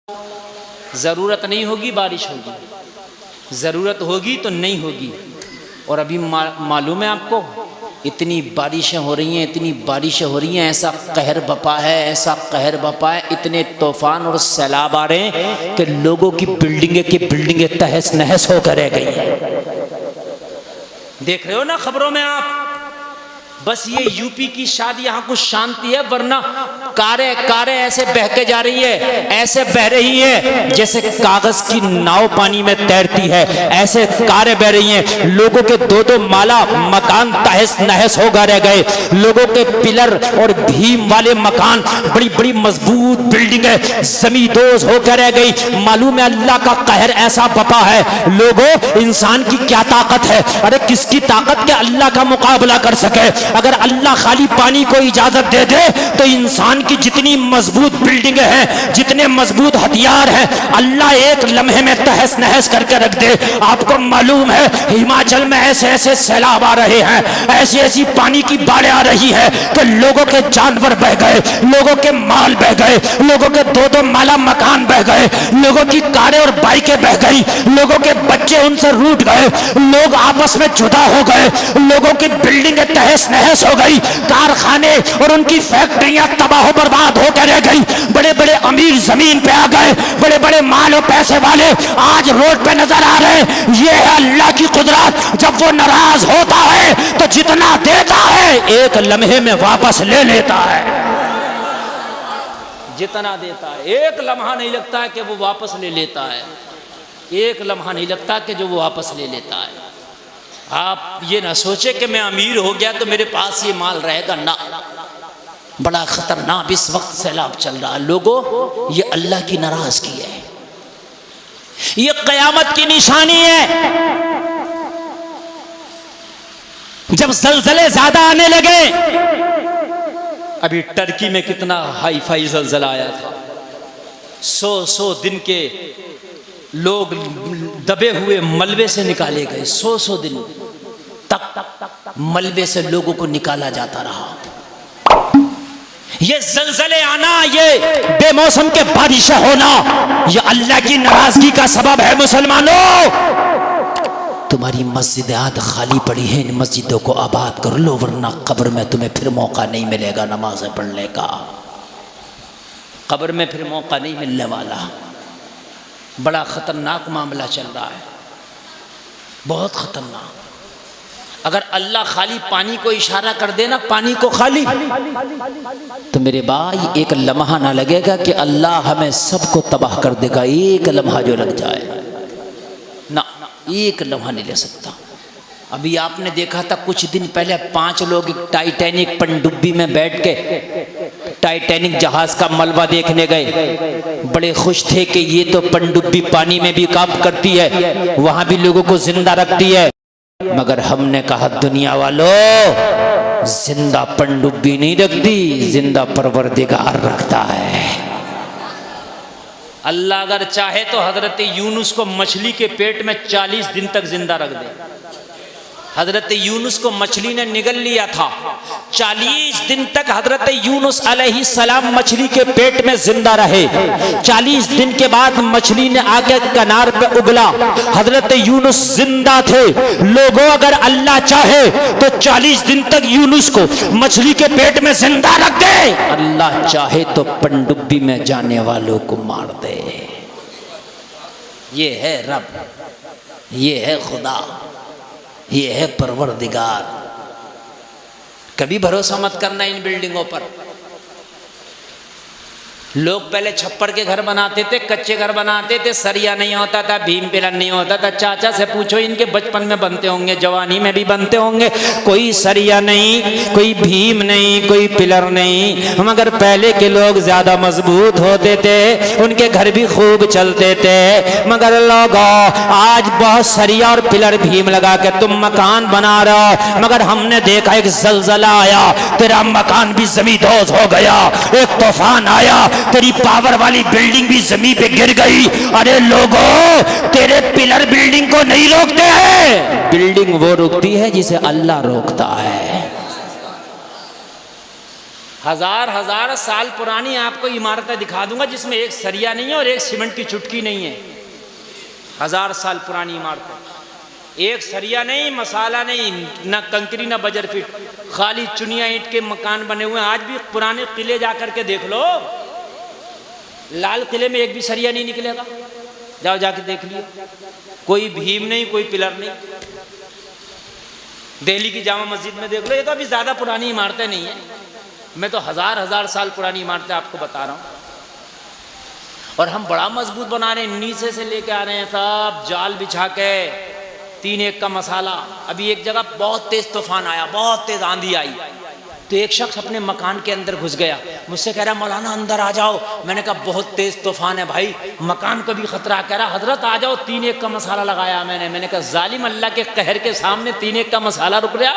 ज़रूरत नहीं होगी बारिश होगी, ज़रूरत होगी तो नहीं होगी। और अभी मालूम है आपको, इतनी बारिशें हो रही हैं, इतनी बारिशें हो रही हैं, ऐसा कहर बपा है, ऐसा कहर बपा है, इतने तूफान और सैलाब आ रहे हैं कि लोगों की बिल्डिंगें तहस नहस होकर रह गई हैं। देख रहे हो ना खबरों में आप। बस ये यूपी की शादी यहाँ कुछ शांति है, वरना कारें ऐसे बह के जा रही है, ऐसे बह रही है जैसे कागज की नाव पानी में तैरती है, ऐसे कारें बह रही हैं। लोगों के दो माला मकान तहस नहस हो रह गए, लोगों के पिलर और भीम वाले मकान, बड़ी बड़ी मजबूत बिल्डिंगें जमींदोज होकर रह गई। मालूम है अल्लाह का कहर ऐसा बपा है। लोगों, इंसान की क्या ताकत है? अरे किसकी ताकत के अल्लाह का मुकाबला कर सके? अगर अल्लाह खाली पानी को इजाजत दे दे तो इंसान की जितनी मजबूत बिल्डिंग हैं, जितने मजबूत हथियार हैं, अल्लाह एक लम्हे में तहस नहस करके रख दे। आपको मालूम है हिमाचल में ऐसे ऐसे सैलाब आ रहे हैं, ऐसी ऐसी पानी की बाढ़ें आ रही है कि लोगों के जानवर बह गए, लोगों के माल बह गए, लोगों के दो माला मकान बह गए, लोगों की कारें और बाइकें बह गई, लोगों के बच्चे उनसे रूठ गए, लोग आपस में जुदा हो गए, लोगों की बिल्डिंगें तहस नहस हो गई, कारखाने और उनकी फैक्ट्रियां तबाह बर्बाद होकर रह गई। बड़े बड़े अमीर जमीन पे आ गए, बड़े बड़े माल और पैसे वाले आज रोड पे नजर आ रहे हैं। ये है अल्लाह की कुदरत। जब वो नाराज होता है तो जितना देता है एक लम्हे में वापस ले लेता है। जितना देता है एक लम्हा नहीं लगता है कि वो वापस ले लेता है, एक लम्हा नहीं लगता कि जो वो वापस ले लेता है। आप ये ना सोचे कि मैं अमीर हो गया तो मेरे पास ये माल रहेगा, ना। बड़ा खतरनाक इस वक्त सैलाब चल रहा है। लोगों, ये अल्लाह की नाराजगी है, ये कयामत की निशानी है। जब ज़लज़ले ज्यादा आने लगे, अभी टर्की में कितना हाई फाई ज़लज़ला आया था, 100 दिन के लोग दबे हुए मलबे से निकाले गए। 100 दिन तक मलबे से लोगों को निकाला जाता रहा। ये ज़लज़ले आना, ये बेमौसम के बारिशें होना, ये अल्लाह की नाराजगी का सबब है। मुसलमानों, तुम्हारी मस्जिदात खाली पड़ी हैं, इन मस्जिदों को आबाद कर लो, वरना कब्र में तुम्हें फिर मौका नहीं मिलेगा नमाज़ें पढ़ने का। कब्र में फिर मौका नहीं मिलने वाला। बड़ा ख़तरनाक मामला चल रहा है, बहुत ख़तरनाक। अगर अल्लाह खाली पानी को इशारा कर देना, पानी को खाली, तो मेरे भाई एक लम्हा ना लगेगा कि अल्लाह हमें सबको तबाह कर देगा। एक लम्हा जो लग जाए ना, एक लम्हा नहीं ले सकता। अभी आपने देखा था कुछ दिन पहले 5 लोग टाइटैनिक पनडुब्बी में बैठ के टाइटैनिक जहाज का मलबा देखने गए। बड़े खुश थे कि ये तो पनडुब्बी पानी में भी काम करती है, वहां भी लोगों को जिंदा रखती है। मगर हमने कहा दुनिया वालों, जिंदा पनडुब्बी नहीं रखती, जिंदा परवरदिगार रखता है। अल्लाह अगर चाहे तो हजरत यूनुस को मछली के पेट में 40 दिन तक जिंदा रख दे। हजरत यूनुस को मछली ने निगल लिया था, 40 दिन तक हजरत यूनुस अलैहिस्सलाम मछली के पेट में जिंदा रहे। 40 दिन के बाद मछली ने आके किनार पे उगला, हजरत यूनुस जिंदा थे। लोगों, अगर अल्लाह चाहे तो 40 दिन तक यूनुस को मछली के पेट में जिंदा रख दे, अल्लाह चाहे तो पनडुब्बी में जाने वालों को मार दे। ये है रब, ये है खुदा, ये है परवरदिगार। कभी भरोसा मत करना इन बिल्डिंगों पर। लोग पहले छप्पर के घर बनाते थे, कच्चे घर बनाते थे, सरिया नहीं होता था, भीम पिलर नहीं होता था। चाचा से पूछो, इनके बचपन में बनते होंगे, जवानी में भी बनते होंगे। कोई सरिया नहीं, कोई भीम नहीं, कोई पिलर नहीं, मगर पहले के लोग ज्यादा मजबूत होते थे, उनके घर भी खूब चलते थे। मगर लोगों, आज बहुत सरिया और पिलर भीम लगा के तुम मकान बना रहे हो, मगर हमने देखा एक ज़लज़ला आया, तेरा मकान भी ज़मींदोज़ हो गया। एक तूफान आया, तेरी पावर वाली बिल्डिंग भी जमीन पे गिर गई। अरे लोगों, तेरे पिलर बिल्डिंग को नहीं रोकते हैं, बिल्डिंग वो रोकती है जिसे अल्लाह रोकता है। हजार साल पुरानी आपको इमारतें दिखा दूंगा जिसमें एक सरिया नहीं है और एक सीमेंट की चुटकी नहीं है। 1000 साल पुरानी इमारतें, एक सरिया नहीं, मसाला नहीं, ना कंकरी ना बजर फीट, खाली चुनिया ईंट के मकान बने हुए हैं। आज भी पुराने किले जा करके देख लो, लाल किले में एक भी सरिया नहीं निकलेगा, जाओ जाके देख लियो, कोई भीम नहीं, कोई पिलर नहीं। दिल्ली की जामा मस्जिद में देख लो, ये तो अभी ज्यादा पुरानी इमारतें नहीं है, मैं तो हजार साल पुरानी इमारतें आपको बता रहा हूं। और हम बड़ा मजबूत बना रहे हैं, नीचे से लेके आ रहे हैं सब जाल बिछा के, 3-1 का मसाला। अभी एक जगह बहुत तेज तूफान आया, बहुत तेज आंधी आई, तो एक शख्स अपने मकान के अंदर घुस गया, मुझसे कह रहा मौलाना अंदर आ जाओ। मैंने कहा बहुत तेज तूफान है भाई, मकान को भी खतरा। कह रहा हजरत आ जाओ, 3-1 का मसाला लगाया मैंने कहा जालिम, अल्लाह के कहर के सामने 3-1 का मसाला रुक गया?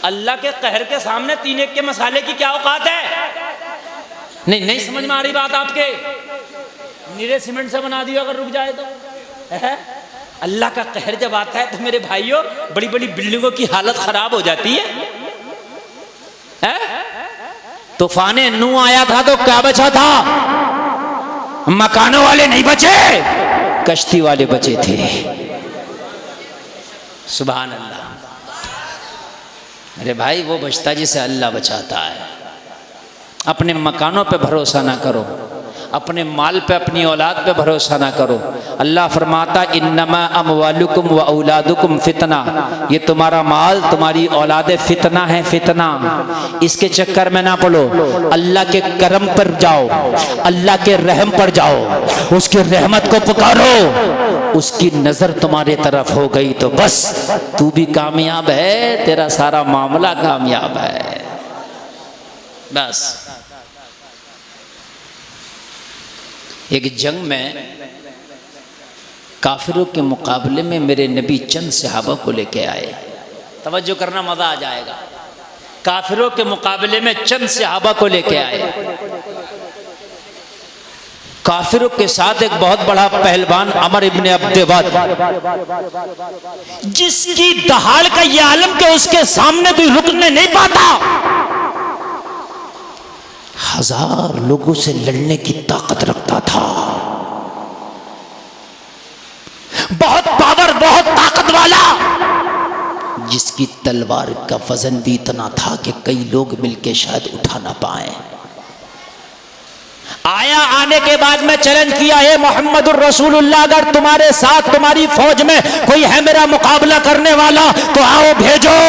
अल्लाह के कहर के सामने 3-1 के मसाले की क्या औकात है? नहीं समझ में आ रही बात आपके? नीरे सीमेंट से बना दियो अगर रुक जाए तो है? अल्लाह का कहर जब आता है तो मेरे भाइयों बड़ी बड़ी बिल्डिंगों की हालत खराब हो जाती है? तूफान नू आया था तो क्या बचा था? मकानों वाले नहीं बचे, कश्ती वाले बचे थे। सुभान अल्लाह। अरे भाई वो बचता जिसे अल्लाह बचाता है। अपने मकानों पे भरोसा ना करो, अपने माल पे, अपनी औलाद पे भरोसा ना करो। अल्लाह फरमाता इन्नमा अमवालुकुम व औलादुकुम फितना, ये तुम्हारा माल, तुम्हारी औलादे फितना है, फितना। इसके चक्कर में ना पड़ो, अल्लाह के करम पर जाओ, अल्लाह के रहम पर जाओ, उसकी रहमत को पुकारो। उसकी नजर तुम्हारे तरफ हो गई तो बस तू भी कामयाब है, तेरा सारा मामला कामयाब है। बस एक जंग में काफिरों के मुकाबले में मेरे नबी चंद सहाबा को लेके आए। तवज्जो करना, मजा आ जाएगा। काफिरों के मुकाबले में चंद सहाबा को लेके आए। काफिरों के साथ एक बहुत बड़ा पहलवान अमर इब्ने अब्देवद, जिसकी दहाड़ का ये आलम के उसके सामने कोई रुकने नहीं पाता, 1000 लोगों से लड़ने की ताकत रखता था। बहुत पावर, बहुत ताकत वाला, जिसकी तलवार का वजन भी इतना था कि कई लोग मिलके शायद उठा ना पाए। आया, आने के बाद में चैलेंज किया, है मोहम्मदुर रसूलुल्लाह, अगर तुम्हारे साथ तुम्हारी फौज में कोई है मेरा मुकाबला करने वाला तो आओ भेजो,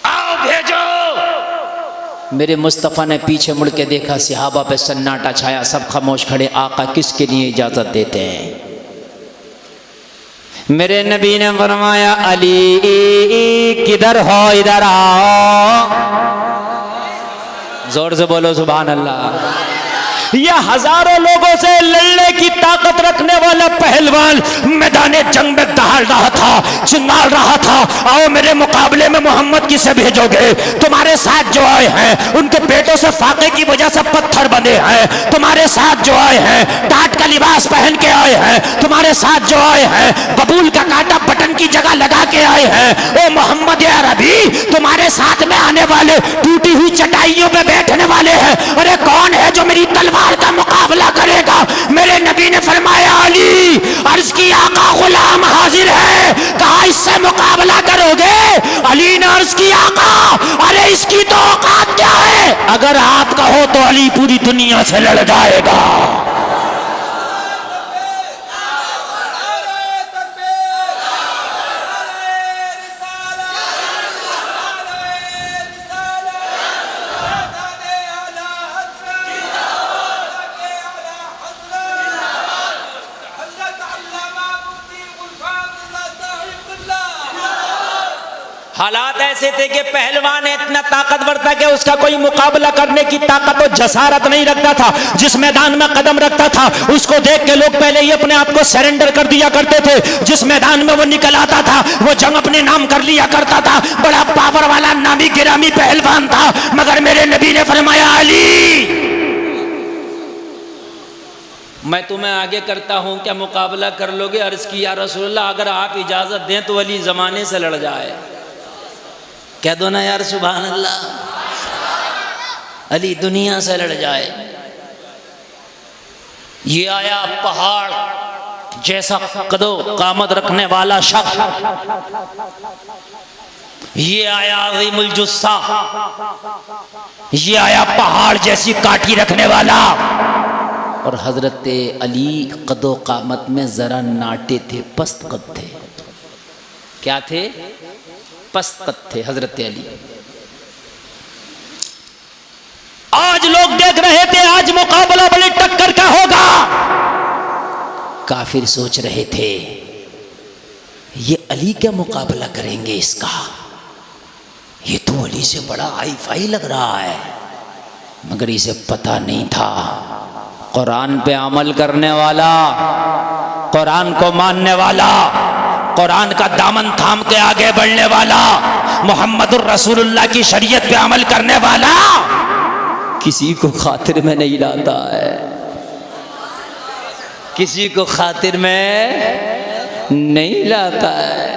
आओ भेजो। मेरे मुस्तफ़ा ने पीछे मुड़ के देखा, सहाबा पे सन्नाटा छाया, सब खामोश खड़े। आका किसके लिए इजाजत देते हैं? मेरे नबी ने फरमाया अली किधर हो, इधर आओ। जोर से बोलो सुभान अल्लाह। यह 1000 लोगों से लड़ने की ताकत रखने वाला पहलवान मैदाने जंग में दहाड़ रहा था, चिल्ला रहा था, आओ मेरे मुकाबले में मोहम्मद किसे भेजोगे? तुम्हारे साथ जो आए हैं उनके पेटों से फाके की वजह से पत्थर बने हैं, तुम्हारे साथ जो आए हैं टाट का लिबास पहन के आए हैं, तुम्हारे साथ जो आए हैं बबूल का कांटा बटन की जगह लगा के आए हैं। ओ मोहम्मद अरबी, तुम्हारे साथ में आने वाले टूटी हुई चटाइयों पे बैठने वाले हैं। अरे कौन है जो मेरी तलवार का मुकाबला करेगा? मेरे नबी ने फरमाया अली। अर्ज की आका गुलाम हाजिर है। कहा इससे मुकाबला करोगे? अली ने अर्ज की आका अरे इसकी तो औकात क्या है? अगर आप कहो तो अली पूरी दुनिया से लड़ जाएगा। हालात ऐसे थे कि पहलवान इतना ताकतवर था कि उसका कोई मुकाबला करने की ताकत और जसारत नहीं रखता था। जिस मैदान में कदम रखता था उसको देख के लोग पहले ही अपने आप को सरेंडर कर दिया करते थे। जिस मैदान में वो निकल आता था वो जंग अपने नाम कर लिया करता था। बड़ा पावर वाला नामी गिरामी पहलवान था। मगर मेरे नबी ने फरमाया अली मैं तुम्हें आगे करता हूं, क्या मुकाबला कर लोगे? अर्ज की या रसूलल्लाह अगर आप इजाजत दें तो अली जमाने से लड़ जाए। कह दो ना यार सुभान अल्लाह। अली दुनिया से लड़ जाए। ये आया पहाड़ जैसा कदो कामत रखने वाला शख्स, ये आया अज़ीमुल जुस्सा, ये आया पहाड़ जैसी काठी रखने वाला। और हजरत अली कदो कामत में जरा नाटे थे, पस्त कद थे। क्या थे? पस्त कद थे हजरत अली। आज लोग देख रहे थे आज मुकाबला बड़ी टक्कर का होगा। काफिर सोच रहे थे ये अली क्या मुकाबला करेंगे इसका, ये तो अली से बड़ा हाई फाई लग रहा है। मगर इसे पता नहीं था कुरान पे अमल करने वाला, कुरान को मानने वाला, कुरान का दामन थाम के आगे बढ़ने वाला, मोहम्मदुर रसूलुल्लाह की शरीयत पे अमल करने वाला किसी को खातिर में नहीं लाता है, किसी को खातिर में नहीं लाता है।